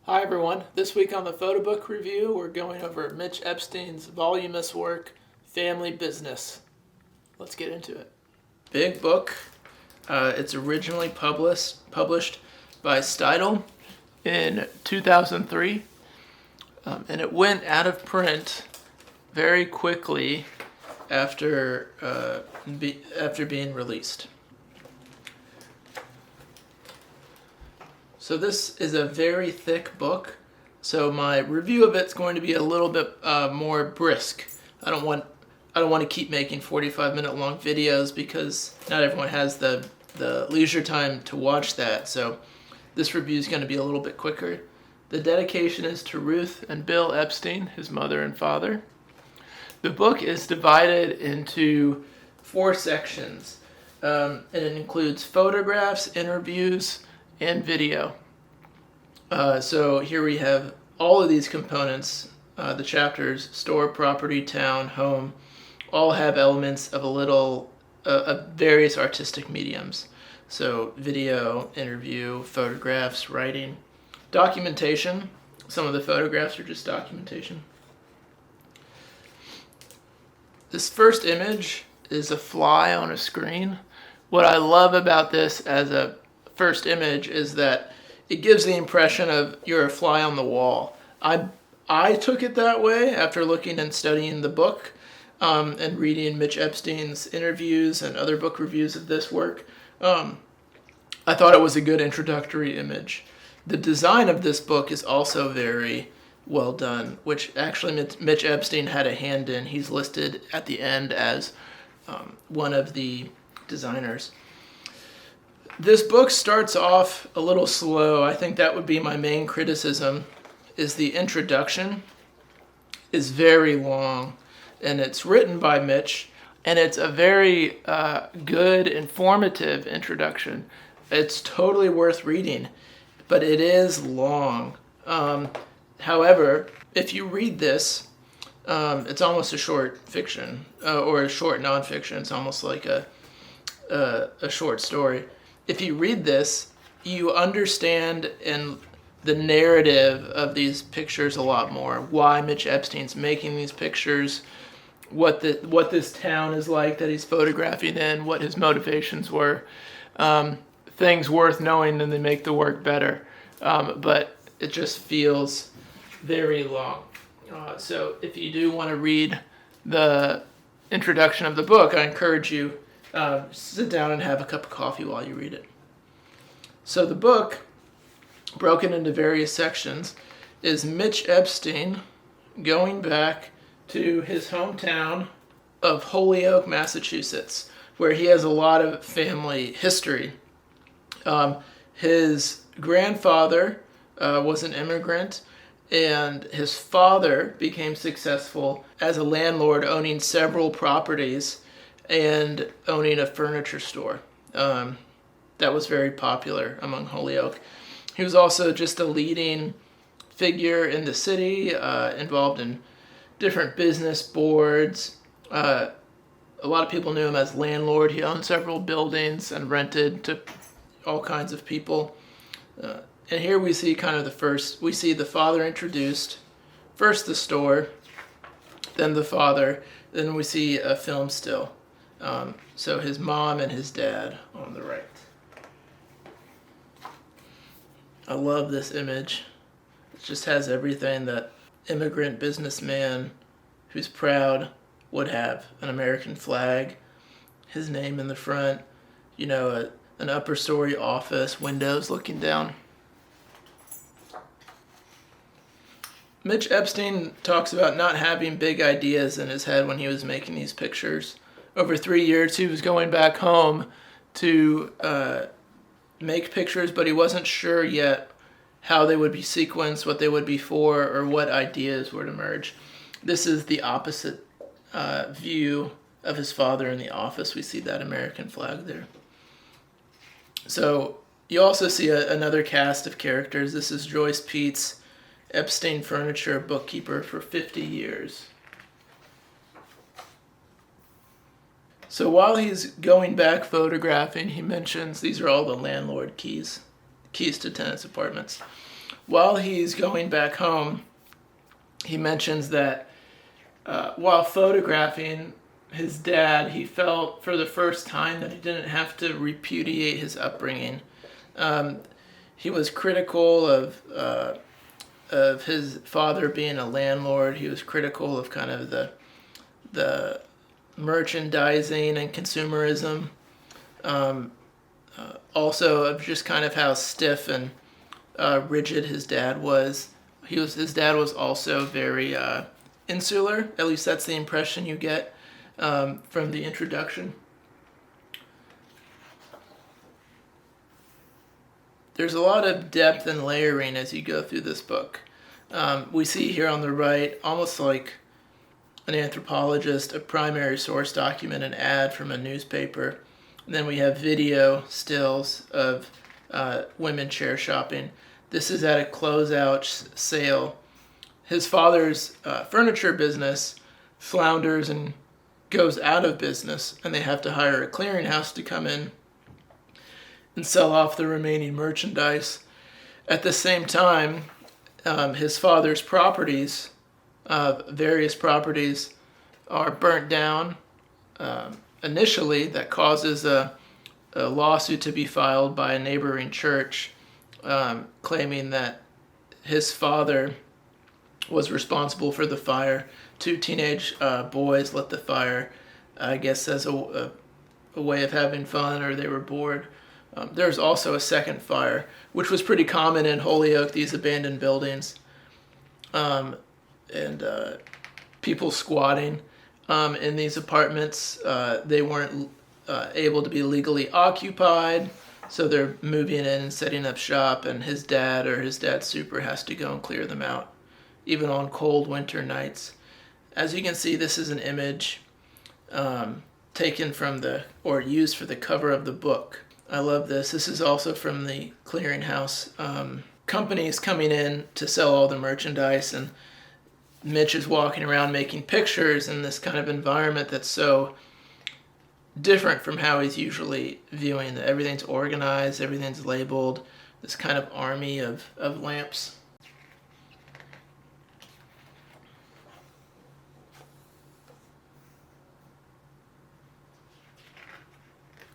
Hi everyone. This week on the Photobook review, we're going over Mitch Epstein's voluminous work, Family Business. Let's get into it. Big book. It's originally published by Steidl in 2003, and it went out of print very quickly after being released. So this is a very thick book, so my review of it's going to be a little bit more brisk. I don't want to keep making 45-minute long videos because not everyone has the leisure time to watch that. So this review is going to be a little bit quicker. The dedication is to Ruth and Bill Epstein, his mother and father. The book is divided into 4 sections, and it includes photographs, interviews, and video. So here we have all of these components, the chapters, store, property, town, home, all have elements of various artistic mediums. So video, interview, photographs, writing, documentation. Some of the photographs are just documentation. This first image is a fly on a screen. What I love about this as a first image is that it gives the impression of you're a fly on the wall. I took it that way after looking and studying the book and reading Mitch Epstein's interviews and other book reviews of this work. I thought it was a good introductory image. The design of this book is also very well done, which actually Mitch Epstein had a hand in. He's listed at the end as one of the designers. This book starts off a little slow. I think that would be my main criticism, is the introduction is very long, and it's written by Mitch, and it's a very good, informative introduction. It's totally worth reading, but it is long. However, if you read this, it's almost a short fiction, or a short nonfiction. It's almost like a short story. If you read this, you understand in the narrative of these pictures a lot more. Why Mitch Epstein's making these pictures, what this town is like that he's photographing in, what his motivations were. Things worth knowing, and they make the work better. But it just feels very long. So if you do want to read the introduction of the book, I encourage you sit down and have a cup of coffee while you read it. So the book, broken into various sections, is Mitch Epstein going back to his hometown of Holyoke, Massachusetts, where he has a lot of family history. His grandfather was an immigrant, and his father became successful as a landlord, owning several properties and owning a furniture store. That was very popular among Holyoke. He was also just a leading figure in the city, involved in different business boards. A lot of people knew him as landlord. He owned several buildings and rented to all kinds of people. And here we see we see the father introduced, first the store, then the father, then we see a film still. So his mom and his dad on the right. I love this image. It just has everything that immigrant businessman who's proud would have. An American flag, his name in the front, an upper story office, windows looking down. Mitch Epstein talks about not having big ideas in his head when he was making these pictures. Over 3 years, he was going back home to make pictures, but he wasn't sure yet how they would be sequenced, what they would be for, or what ideas would emerge. This is the opposite view of his father in the office. We see that American flag there. So you also see another cast of characters. This is Joyce Peets, Epstein Furniture bookkeeper for 50 years. So while he's going back photographing, he mentions these are all the landlord keys to tenants' apartments. while he's going back home, he mentions that while photographing his dad, he felt for the first time that he didn't have to repudiate his upbringing. He was critical of his father being a landlord. He was critical of kind of the merchandising and consumerism. Also of just kind of how stiff and rigid his dad was. His dad was also very insular. At least that's the impression you get from the introduction. There's a lot of depth and layering as you go through this book. We see here on the right, almost like an anthropologist, a primary source document, an ad from a newspaper. And then we have video stills of women chair shopping. This is at a closeout sale. His father's furniture business flounders and goes out of business, and they have to hire a clearinghouse to come in and sell off the remaining merchandise. At the same time, his father's properties, various properties, are burnt down initially. That causes a lawsuit to be filed by a neighboring church claiming that his father was responsible for the fire. 2 teenage boys lit the fire, I guess as a way of having fun, or they were bored. There's also a second fire, which was pretty common in Holyoke, these abandoned buildings, and people squatting in these apartments. They weren't able to be legally occupied, so they're moving in and setting up shop, and his dad or his dad's super has to go and clear them out, even on cold winter nights. As you can see, this is an image taken from or used for the cover of the book. I love this. This is also from the clearinghouse. Companies coming in to sell all the merchandise, and Mitch is walking around making pictures in this kind of environment that's so different from how he's usually viewing it. Everything's organized, everything's labeled, this kind of army of lamps.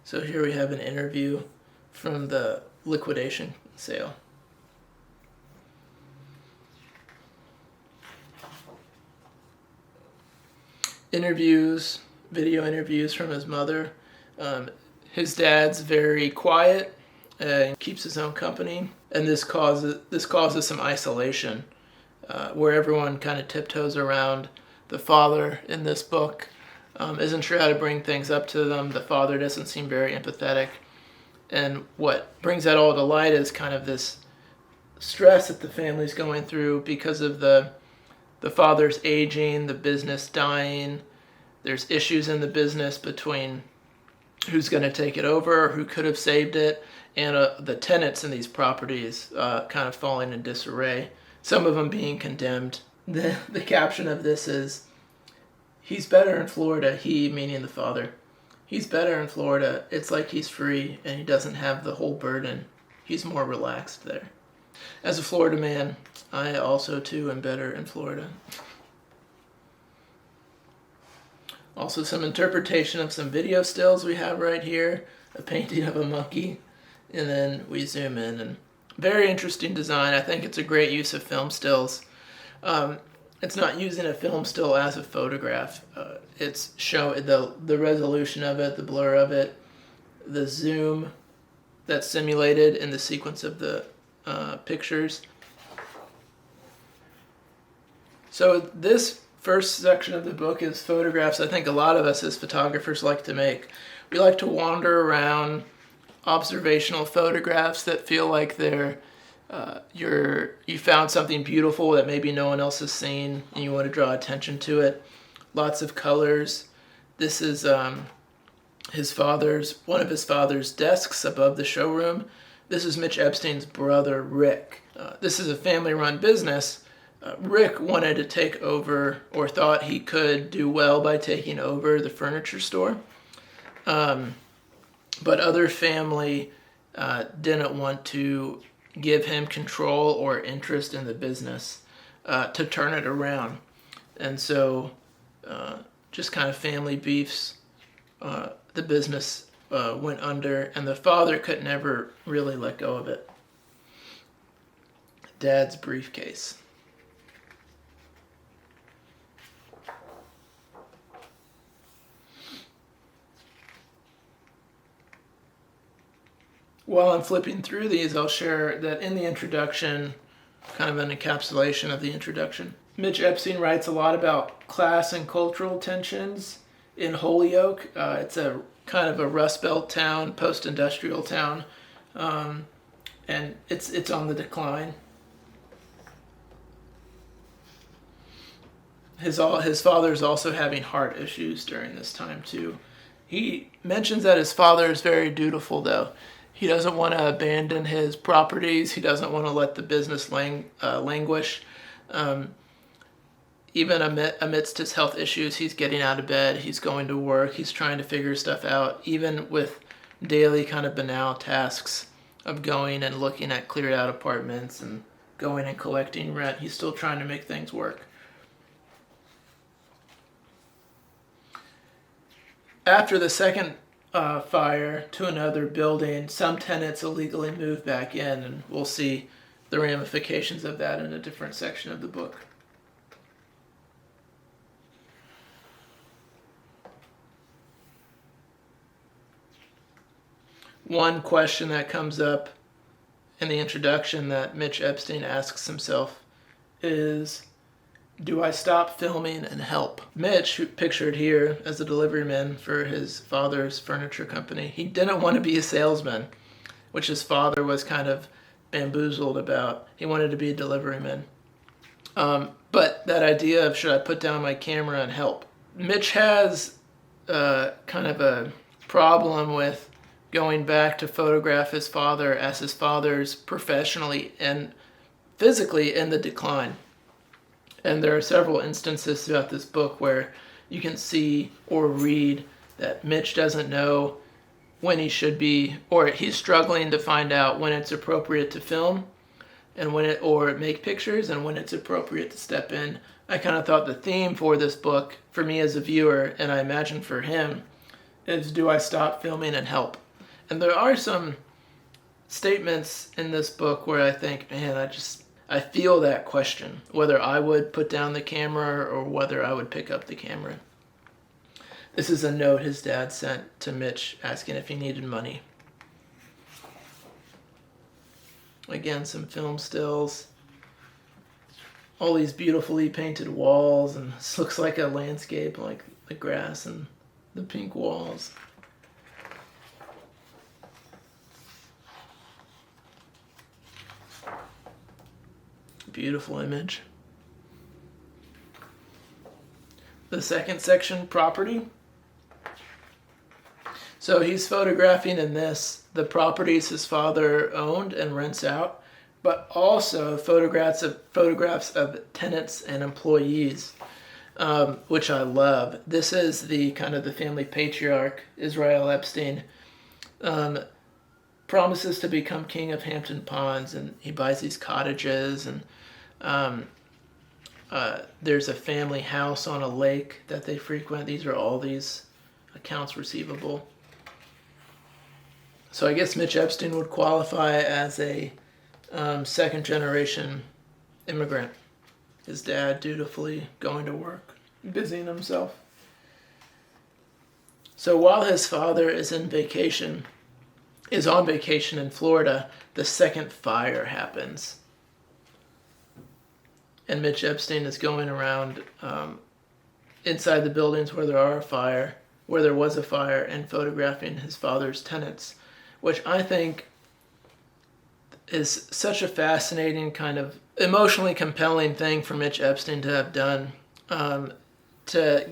So here we have an interview from the liquidation sale. Video interviews from his mother. His dad's very quiet and keeps his own company, and this causes some isolation, where everyone kind of tiptoes around the father in this book. Isn't sure how to bring things up to them. The father doesn't seem very empathetic. And what brings that all to light is kind of this stress that the family's going through because of the father's aging, the business dying. There's issues in the business between who's going to take it over, who could have saved it, and the tenants in these properties kind of falling in disarray, some of them being condemned. The caption of this is, "He's better in Florida," he meaning the father. "He's better in Florida. It's like he's free and he doesn't have the whole burden. He's more relaxed there." As a Florida man, I also too am better in Florida. Also some interpretation of some video stills we have right here. A painting of a monkey. And then we zoom in, and very interesting design. I think it's a great use of film stills. It's not using a film still as a photograph. It's showing the resolution of it, the blur of it, the zoom that's simulated in the sequence of the pictures. So this first section of the book is photographs I think a lot of us as photographers like to make. We like to wander around observational photographs that feel like they're you found something beautiful that maybe no one else has seen and you want to draw attention to it. Lots of colors. This is one of his father's desks above the showroom. This is Mitch Epstein's brother, Rick. This is a family-run business. Rick wanted to take over, or thought he could do well by taking over the furniture store. But other family didn't want to give him control or interest in the business to turn it around. And so just kind of family beefs, the business went under, and the father could never really let go of it. Dad's briefcase. While I'm flipping through these, I'll share that in the introduction, kind of an encapsulation of the introduction, Mitch Epstein writes a lot about class and cultural tensions in Holyoke. It's a kind of a Rust Belt town, post-industrial town, and it's on the decline. His father's also having heart issues during this time too. He mentions that his father is very dutiful, though. He doesn't want to abandon his properties. He doesn't want to let the business languish. Even amidst his health issues, he's getting out of bed. He's going to work. He's trying to figure stuff out, even with daily kind of banal tasks of going and looking at cleared out apartments and going and collecting rent. He's still trying to make things work. After the second fire to another building, some tenants illegally moved back in, and we'll see the ramifications of that in a different section of the book. One question that comes up in the introduction that Mitch Epstein asks himself is, do I stop filming and help? Mitch, who pictured here as a deliveryman for his father's furniture company, he didn't want to be a salesman, which his father was kind of bamboozled about. He wanted to be a deliveryman. But that idea of, should I put down my camera and help? Mitch has kind of a problem with going back to photograph his father as his father's professionally and physically in the decline. And there are several instances throughout this book where you can see or read that Mitch doesn't know when he should be, or he's struggling to find out when it's appropriate to film and or make pictures and when it's appropriate to step in. I kind of thought the theme for this book, for me as a viewer, and I imagine for him, is, do I stop filming and help? And there are some statements in this book where I think, man, I feel that question, whether I would put down the camera or whether I would pick up the camera. This is a note his dad sent to Mitch asking if he needed money. Again, some film stills. All these beautifully painted walls, and this looks like a landscape, like the grass and the pink walls. Beautiful image. The second section, property. So he's photographing in this the properties his father owned and rents out, but also photographs of tenants and employees, which I love. This is the kind of the family patriarch, Israel Epstein, promises to become king of Hampton Ponds, and he buys these cottages, and there's a family house on a lake that they frequent. These are all these accounts receivable. So I guess Mitch Epstein would qualify as a second generation immigrant. His dad dutifully going to work, busying himself. So while his father is on vacation in Florida, the second fire happens. And Mitch Epstein is going around inside the buildings where there was a fire, and photographing his father's tenants, which I think is such a fascinating, kind of emotionally compelling thing for Mitch Epstein to have done. To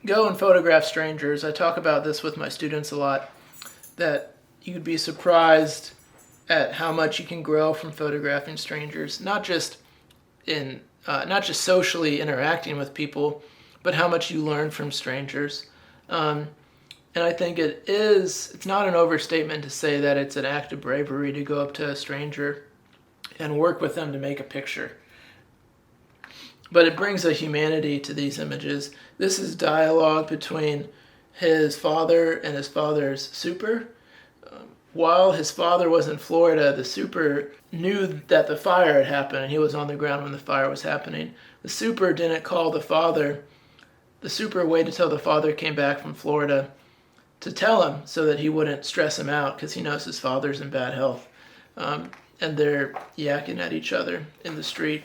go and photograph strangers. I talk about this with my students a lot, that you'd be surprised at how much you can grow from photographing strangers, not just socially interacting with people, but how much you learn from strangers. And I think it's not an overstatement to say that it's an act of bravery to go up to a stranger and work with them to make a picture. But it brings a humanity to these images. This is dialogue between his father and his father's super. While his father was in Florida, the super knew that the fire had happened, and he was on the ground when the fire was happening. The super didn't call the father. The super waited till the father came back from Florida to tell him so that he wouldn't stress him out because he knows his father's in bad health. And they're yakking at each other in the street.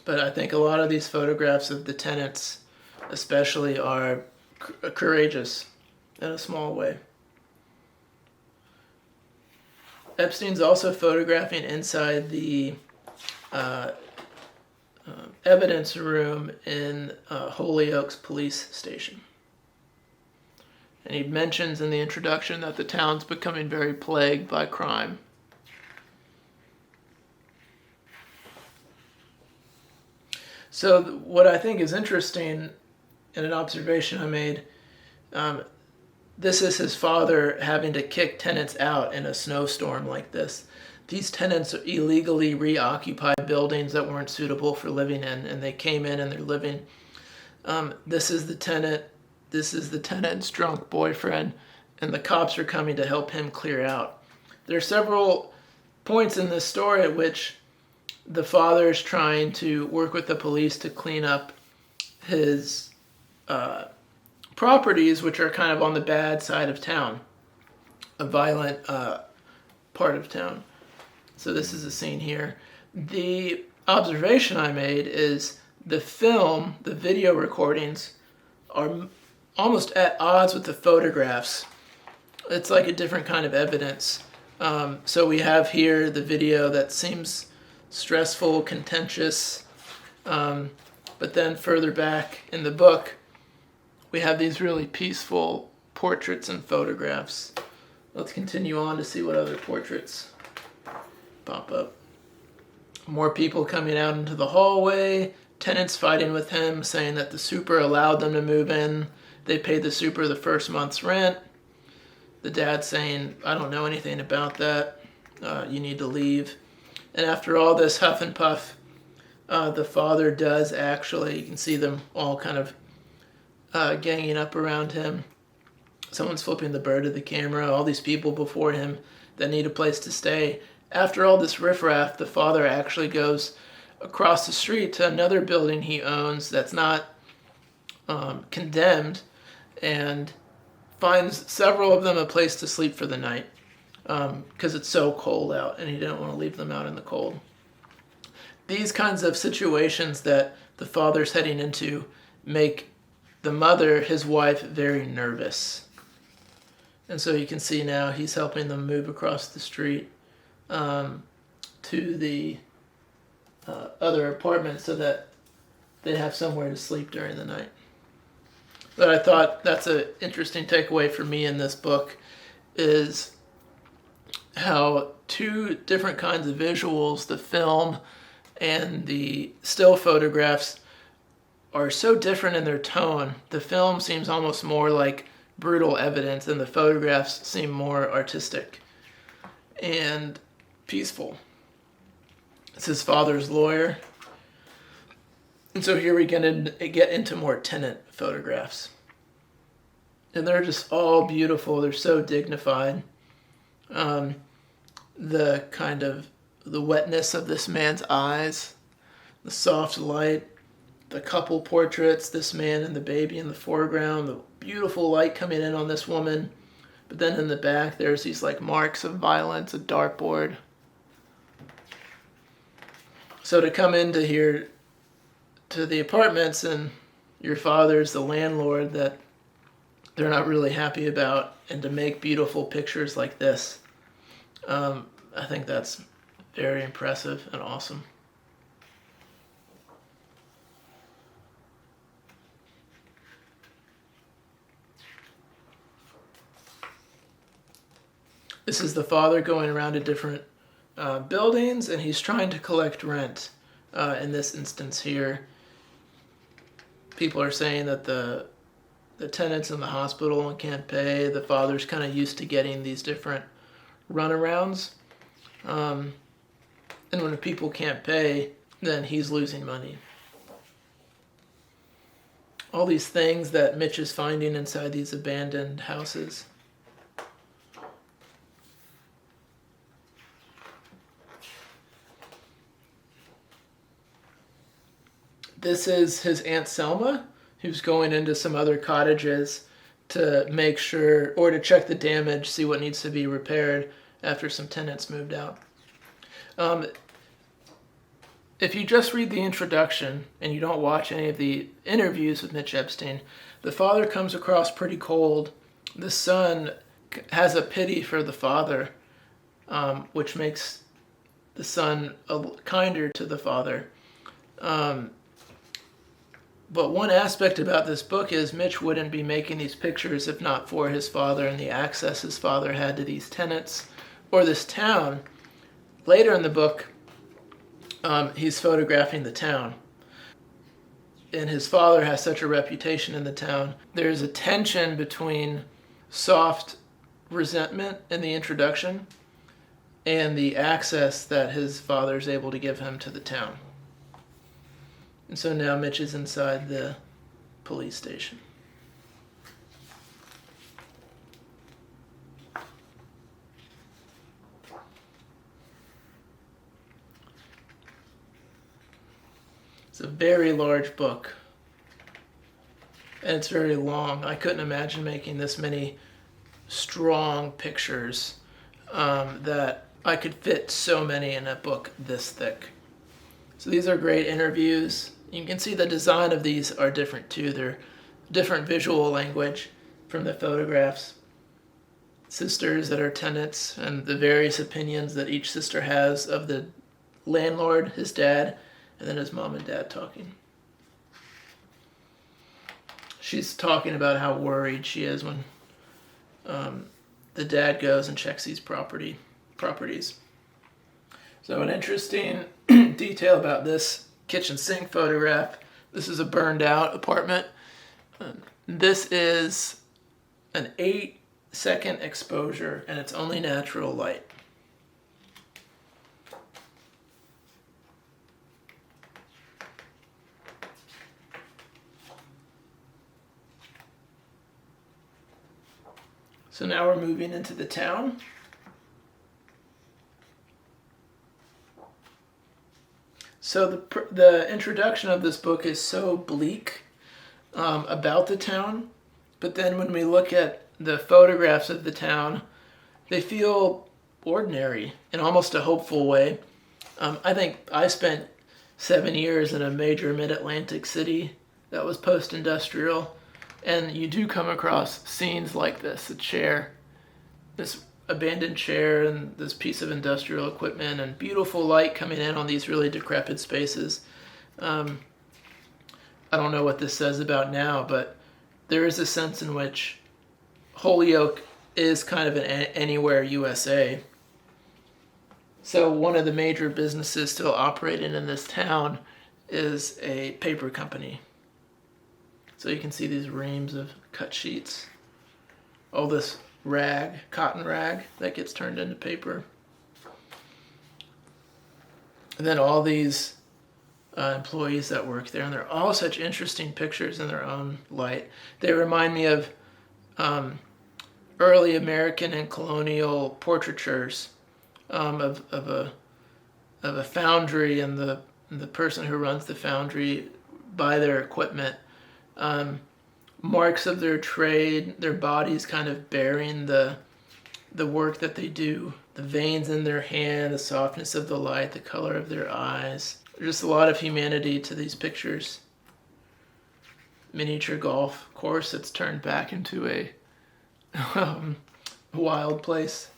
But I think a lot of these photographs of the tenants especially are courageous in a small way. Epstein's also photographing inside the evidence room in Holyoke's police station. And he mentions in the introduction that the town's becoming very plagued by crime. So what I think is interesting in an observation I made, this is his father having to kick tenants out in a snowstorm like this. These tenants illegally reoccupied buildings that weren't suitable for living in, and they came in and they're living. This is the tenant's drunk boyfriend, and the cops are coming to help him clear out. There are several points in this story at which the father is trying to work with the police to clean up his properties, which are kind of on the bad side of town, a violent part of town. So this is a scene here. The observation I made is the film, the video recordings, are almost at odds with the photographs. It's like a different kind of evidence. So we have here the video that seems stressful, contentious, but then further back in the book, we have these really peaceful portraits and photographs. Let's continue on to see what other portraits pop up. More people coming out into the hallway, tenants fighting with him, saying that the super allowed them to move in. They paid the super the first month's rent. The dad saying, I don't know anything about that. You need to leave. And after all this huff and puff, the father does actually, you can see them all kind of ganging up around him. Someone's flipping the bird to the camera, all these people before him that need a place to stay. After all this riffraff, the father actually goes across the street to another building he owns that's not condemned and finds several of them a place to sleep for the night because it's so cold out and he didn't want to leave them out in the cold. These kinds of situations that the father's heading into make the mother, his wife, very nervous. And so you can see now he's helping them move across the street to the other apartment so that they have somewhere to sleep during the night. But I thought that's an interesting takeaway for me in this book is how two different kinds of visuals, the film and the still photographs, are so different in their tone. The film seems almost more like brutal evidence and the photographs seem more artistic and peaceful. It's his father's lawyer. And so here we get into more tenant photographs. And they're just all beautiful. They're so dignified. The kind of the wetness of this man's eyes, the soft light, the couple portraits, this man and the baby in the foreground, the beautiful light coming in on this woman. But then in the back, there's these like marks of violence, a dartboard. So to come into here to the apartments and your father's the landlord that they're not really happy about, and to make beautiful pictures like this, I think that's very impressive and awesome. This is the father going around to different buildings, and he's trying to collect rent. In this instance here, people are saying that the the tenant's in the hospital and can't pay. The father's kind of used to getting these different runarounds. And when people can't pay, then he's losing money. All these things that Mitch is finding inside these abandoned houses. This is his Aunt Selma, who's going into some other cottages to make sure, or to check the damage, see what needs to be repaired after some tenants moved out. If you just read the introduction and you don't watch any of the interviews with Mitch Epstein, the father comes across pretty cold. The son has a pity for the father, which makes the son kinder to the father. But one aspect about this book is Mitch wouldn't be making these pictures if not for his father and the access his father had to these tenants or this town. Later in the book, he's photographing the town. And his father has such a reputation in the town. There's a tension between soft resentment in the introduction and the access that his father is able to give him to the town. And so now Mitch is inside the police station. It's a very large book. And it's very long. I couldn't imagine making this many strong pictures that I could fit so many in a book this thick. So these are great interviews. You can see the design of these are different too. They're different visual language from the photographs. Sisters that are tenants and the various opinions that each sister has of the landlord, his dad, and then his mom and dad talking. She's talking about how worried she is when the dad goes and checks these properties. So an interesting detail about this kitchen sink photograph. This is a burned out apartment. This is an 8-second exposure and it's only natural light. So now we're moving into the town. So the introduction of this book is so bleak about the town, but then when we look at the photographs of the town, they feel ordinary in almost a hopeful way. I think I spent 7 years in a major mid-Atlantic city that was post-industrial, and you do come across scenes like this, a chair, this abandoned chair and this piece of industrial equipment and beautiful light coming in on these really decrepit spaces. I don't know what this says about now, but there is a sense in which Holyoke is kind of an anywhere USA. So one of the major businesses still operating in this town is a paper company. So you can see these reams of cut sheets. All this cotton rag that gets turned into paper. And then all these employees that work there, and they're all such interesting pictures in their own light. They remind me of early American and colonial portraitures of a foundry and the person who runs the foundry by their equipment. Marks of their trade, their bodies kind of bearing the work that they do, the veins in their hand, the softness of the light, the color of their eyes. There's just a lot of humanity to these pictures. Miniature golf course that's turned back into a wild place.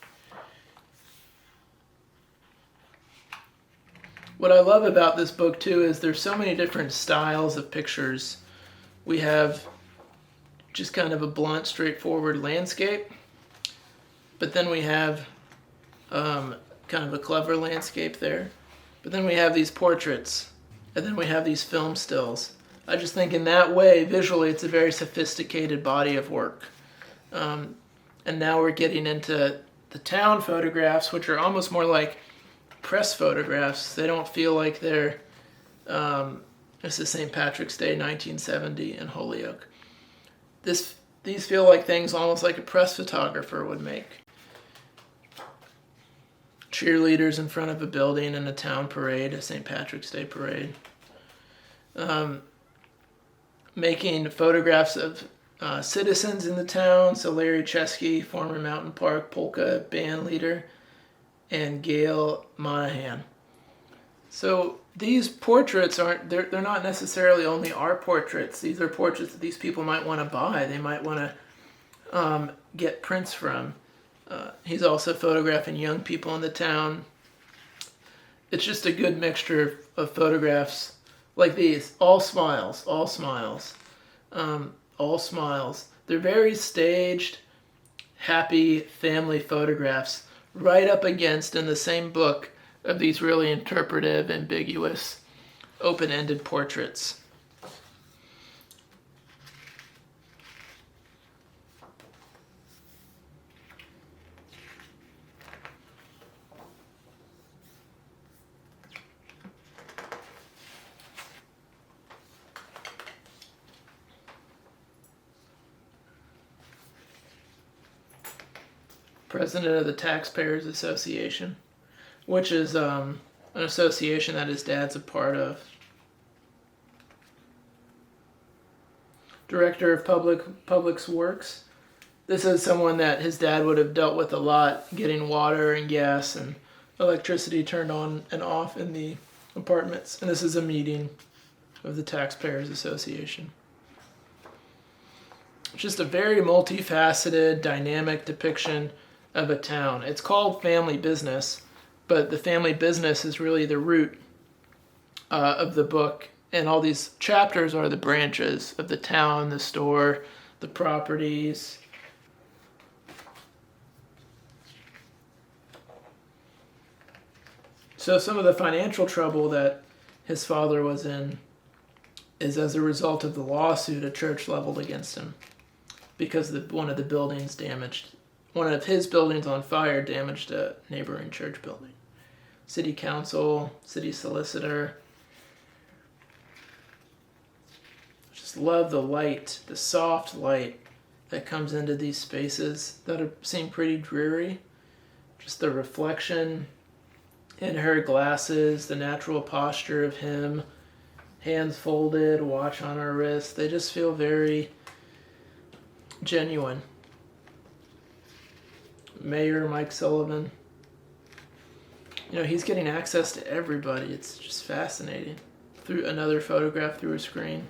What I love about this book too is there's so many different styles of pictures. We have just kind of a blunt, straightforward landscape, but then we have kind of a clever landscape there. But then we have these portraits, and then we have these film stills. I just think in that way, visually, it's a very sophisticated body of work. And now we're getting into the town photographs, which are almost more like press photographs. They don't feel like they're, this is St. Patrick's Day, 1970 in Holyoke. These feel like things almost like a press photographer would make. Cheerleaders in front of a building in a town parade, a St. Patrick's Day parade. Making photographs of citizens in the town. So Larry Chesky, former Mountain Park polka band leader, and Gail Monahan. So these portraits they're not necessarily only our portraits. These are portraits that these people might want to buy. They might want to get prints from. He's also photographing young people in the town. It's just a good mixture of photographs like these. All smiles, all smiles, all smiles. They're very staged, happy family photographs right up against, in the same book, of these really interpretive, ambiguous, open-ended portraits. President of the Taxpayers Association, which is an association that his dad's a part of. Director of Public Works. This is someone that his dad would have dealt with a lot, getting water and gas and electricity turned on and off in the apartments. And this is a meeting of the Taxpayers Association. Just a very multifaceted, dynamic depiction of a town. It's called family business, but the family business is really the root of the book, and all these chapters are the branches of the town, the store, the properties. So some of the financial trouble that his father was in is as a result of the lawsuit a church leveled against him, because one of the buildings damaged. One of his buildings on fire damaged a neighboring church building. City council, city solicitor. Just love the light, the soft light that comes into these spaces that seem pretty dreary. Just the reflection in her glasses, the natural posture of him, hands folded, watch on her wrist. They just feel very genuine. Mayor Mike Sullivan. He's getting access to everybody. It's just fascinating. Through another photograph through a screen.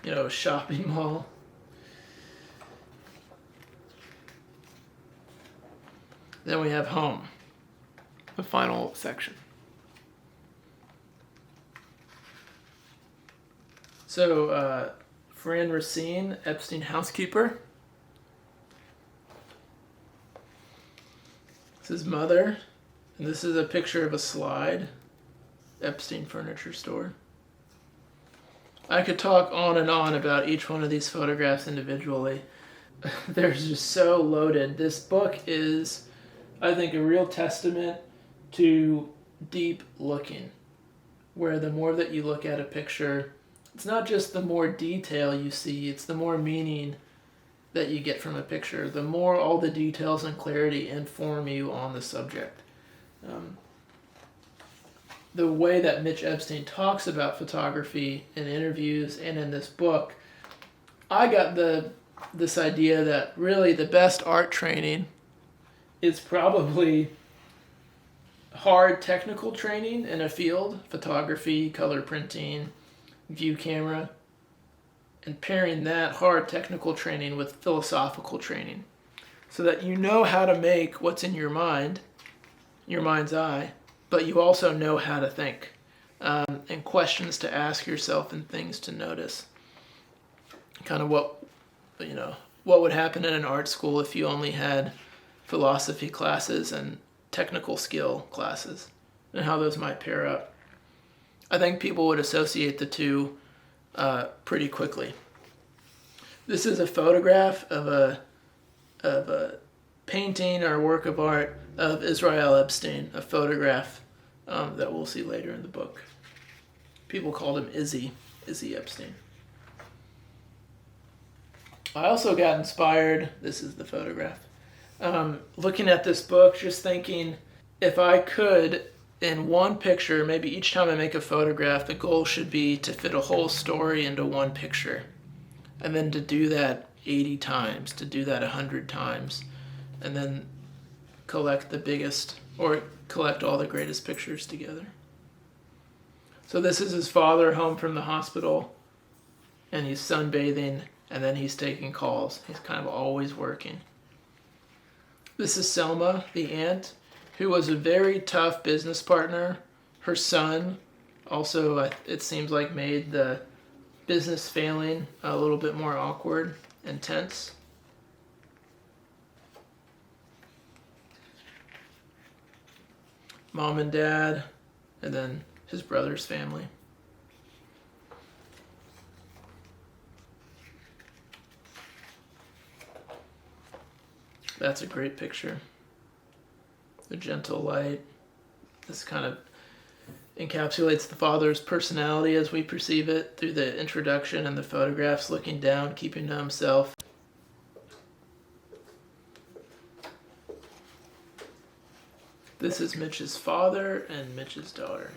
A shopping mall. Then we have home, the final section. So, Fran Racine, Epstein housekeeper. This is mother, and this is a picture of a slide, Epstein furniture store. I could talk on and on about each one of these photographs individually. They're just so loaded. This book is, I think, a real testament to deep looking, where the more that you look at a picture, it's not just the more detail you see, it's the more meaning that you get from a picture, the more all the details and clarity inform you on the subject. The way that Mitch Epstein talks about photography in interviews and in this book, I got this idea that really the best art training is probably hard technical training in a field, photography, color printing, view camera, and pairing that hard technical training with philosophical training so that you know how to make what's in your mind, your mind's eye, but you also know how to think, and questions to ask yourself and things to notice. Kind of what would happen in an art school if you only had philosophy classes and technical skill classes, and how those might pair up. I think people would associate the two pretty quickly. This is a photograph of a painting or work of art of Israel Epstein, a photograph that we'll see later in the book. People called him Izzy Epstein. I also got inspired, this is the photograph, looking at this book, just thinking if I could, in one picture, maybe each time I make a photograph, the goal should be to fit a whole story into one picture. And then to do that 80 times, to do that 100 times, and then collect all the greatest pictures together. So this is his father home from the hospital, and he's sunbathing, and then he's taking calls. He's kind of always working. This is Selma, the aunt, who was a very tough business partner. Her son also, it seems like, made the business failing a little bit more awkward and tense. Mom and dad, and then his brother's family. That's a great picture. The gentle light. This kind of encapsulates the father's personality as we perceive it through the introduction and the photographs, looking down, keeping to himself. This is Mitch's father and Mitch's daughter.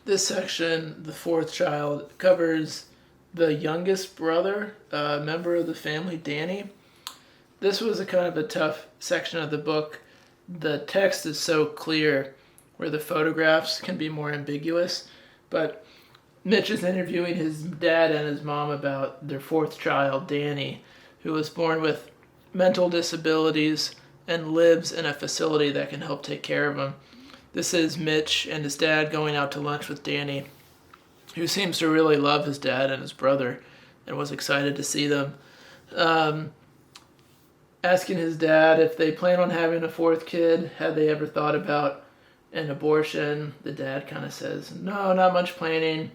This section, the fourth child, covers the youngest brother, a member of the family, Danny. This was a kind of a tough section of the book. The text is so clear where the photographs can be more ambiguous, but Mitch is interviewing his dad and his mom about their fourth child, Danny, who was born with mental disabilities and lives in a facility that can help take care of him. This is Mitch and his dad going out to lunch with Danny, who seems to really love his dad and his brother and was excited to see them. Asking his dad if they plan on having a fourth kid, had they ever thought about an abortion. The dad kind of says, no, not much planning.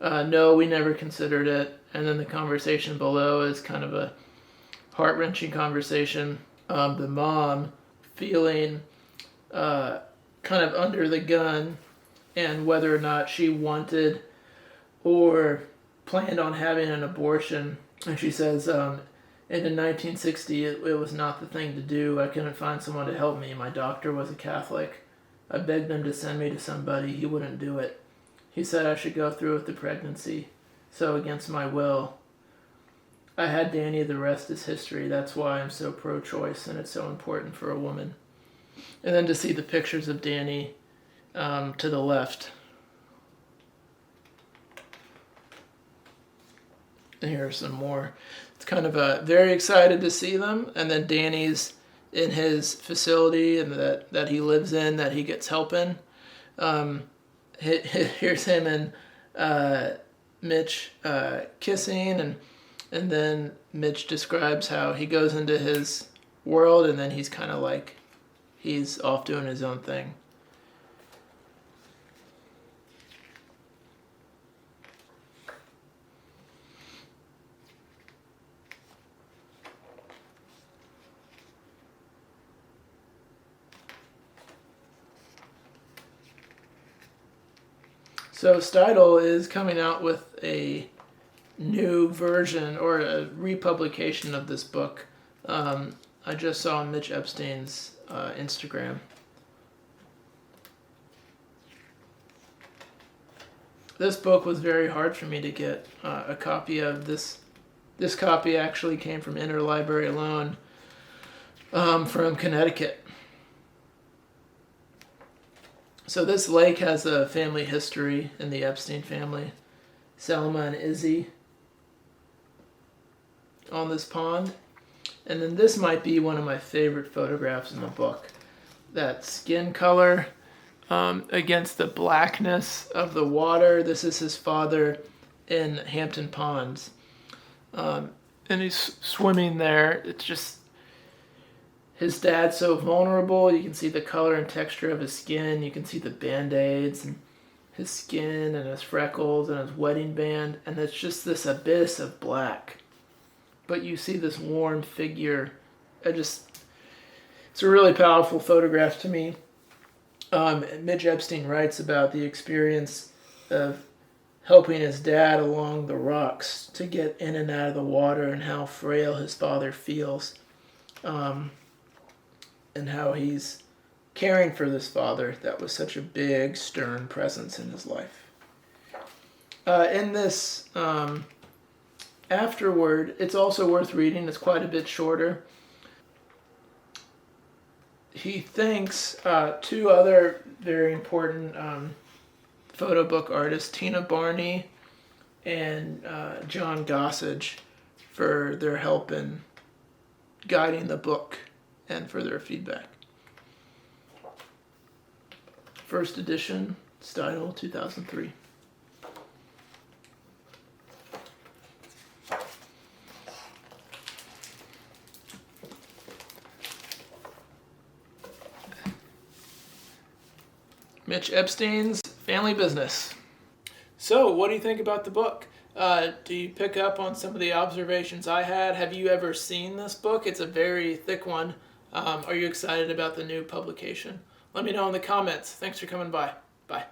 No, we never considered it. And then the conversation below is kind of a heart-wrenching conversation. The mom feeling kind of under the gun and whether or not she wanted or planned on having an abortion. And she says, in 1960, it was not the thing to do. I couldn't find someone to help me. My doctor was a Catholic. I begged him to send me to somebody. He wouldn't do it. He said I should go through with the pregnancy. So against my will, I had Danny. The rest is history. That's why I'm so pro-choice, and it's so important for a woman. And then to see the pictures of Danny to the left. And here are some more. It's kind of very excited to see them. And then Danny's in his facility and that he lives in, that he gets help in. Here's him and Mitch kissing, and then Mitch describes how he goes into his world and then he's kind of like he's off doing his own thing. So Steidl is coming out with a new version or a republication of this book. I just saw on Mitch Epstein's Instagram. This book was very hard for me to get a copy of. This copy actually came from Interlibrary Loan from Connecticut. So this lake has a family history in the Epstein family. Selma and Izzy on this pond. And then this might be one of my favorite photographs in the book. That skin color against the blackness of the water. This is his father in Hampton Ponds. and he's swimming there. It's just his dad's so vulnerable. You can see the color and texture of his skin. You can see the band-aids and his skin and his freckles and his wedding band. And it's just this abyss of black. But you see this warm figure. It's a really powerful photograph to me. Mitch Epstein writes about the experience of helping his dad along the rocks to get in and out of the water and how frail his father feels. And how he's caring for this father that was such a big, stern presence in his life. In this afterword, it's also worth reading. It's quite a bit shorter. He thanks two other very important photo book artists, Tina Barney and John Gossage, for their help in guiding the book and for their feedback. First edition, Style 2003. Mitch Epstein's Family Business. So, what do you think about the book? Do you pick up on some of the observations I had? Have you ever seen this book? It's a very thick one. Are you excited about the new publication? Let me know in the comments. Thanks for coming by. Bye.